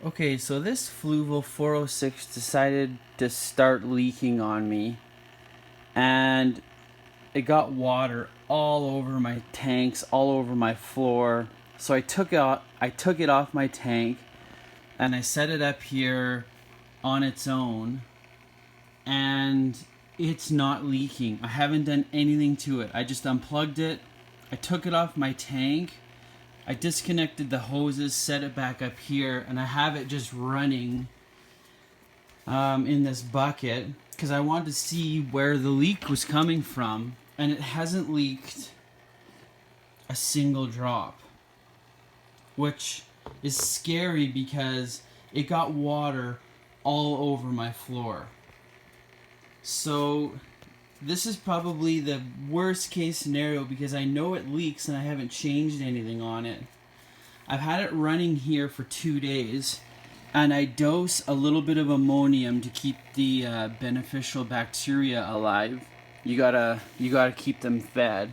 Okay, so this Fluval 406 decided to start leaking on me, and it got water all over my tanks, all over my floor. So I took it off my tank, and I set it up here on its own, and it's not leaking. I haven't done anything to it. I just unplugged it. I took it off my tank. I disconnected the hoses, set it back up here, and I have it just running in this bucket because I wanted to see where the leak was coming from, and it hasn't leaked a single drop, which is scary because it got water all over my floor. So this is probably the worst case scenario because I know it leaks and I haven't changed anything on it. I've had it running here for 2 days, and I dose a little bit of ammonium to keep the beneficial bacteria alive. You gotta keep them fed,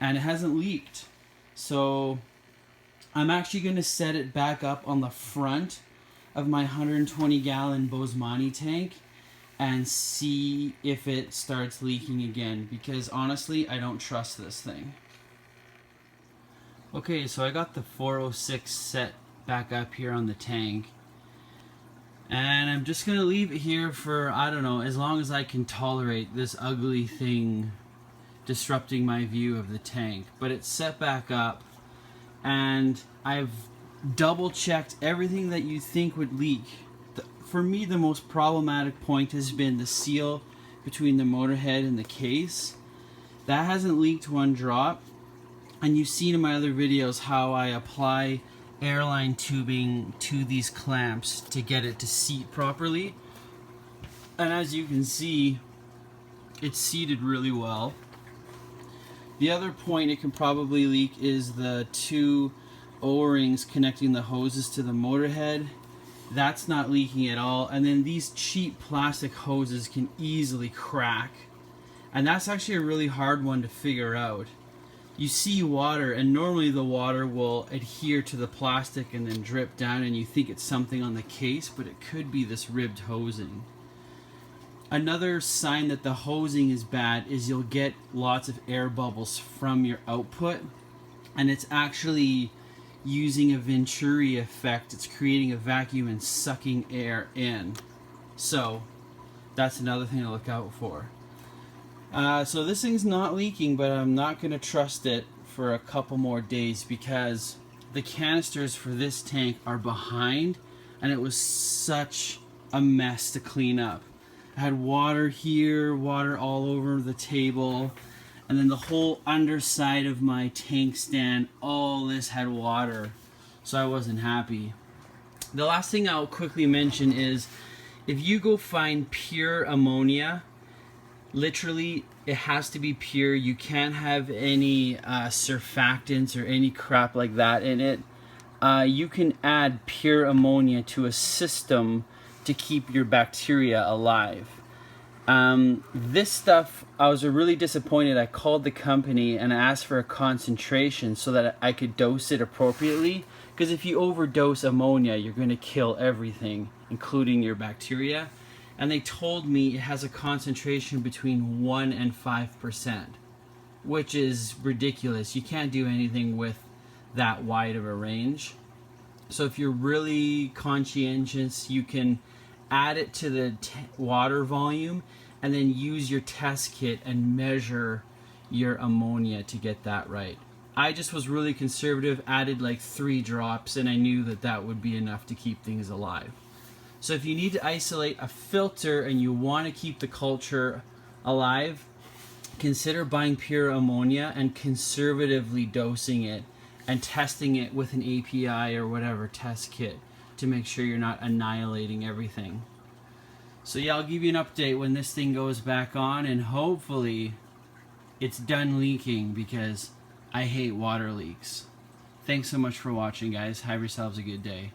and it hasn't leaked. So I'm actually gonna set it back up on the front of my 120-gallon Bosemani tank and see if it starts leaking again, because honestly I don't trust this thing. Okay, so I got the 406 set back up here on the tank, and I'm just gonna leave it here for, I don't know, as long as I can tolerate this ugly thing disrupting my view of the tank. But it's set back up, and I've double checked everything that you think would leak. For me, the most problematic point has been the seal between the motor head and the case. That hasn't leaked one drop. And you've seen in my other videos how I apply airline tubing to these clamps to get it to seat properly. And as you can see, it's seated really well. The other point it can probably leak is the 2 O-rings connecting the hoses to the motor head. That's not leaking at all. And then these cheap plastic hoses can easily crack, and that's actually a really hard one to figure out. You see water, and normally the water will adhere to the plastic and then drip down, and you think it's something on the case, but it could be this ribbed hosing. Another sign that the hosing is bad is you'll get lots of air bubbles from your output, and it's actually using a Venturi effect. It's creating a vacuum and sucking air in. So that's another thing to look out for. So this thing's not leaking, but I'm not going to trust it for a couple more days because the canisters for this tank are behind, and it was such a mess to clean up. I had water here, water all over the table, and then the whole underside of my tank stand, all this had water, so I wasn't happy. The last thing I'll quickly mention is if you go find pure ammonia, literally it has to be pure. You can't have any surfactants or any crap like that in it. You can add pure ammonia to a system to keep your bacteria alive. This stuff, I was really disappointed. I called the company and asked for a concentration so that I could dose it appropriately, because if you overdose ammonia, you're going to kill everything, including your bacteria. And they told me it has a concentration between 1 and 5%, which is ridiculous. You can't do anything with that wide of a range. So if you're really conscientious, you can add it to the water volume and then use your test kit and measure your ammonia to get that right. I just was really conservative, added like 3 drops, and I knew that that would be enough to keep things alive. So if you need to isolate a filter and you want to keep the culture alive, consider buying pure ammonia and conservatively dosing it and testing it with an API or whatever test kit to make sure you're not annihilating everything. So yeah, I'll give you an update when this thing goes back on, and hopefully it's done leaking because I hate water leaks. Thanks so much for watching, guys. Have yourselves a good day.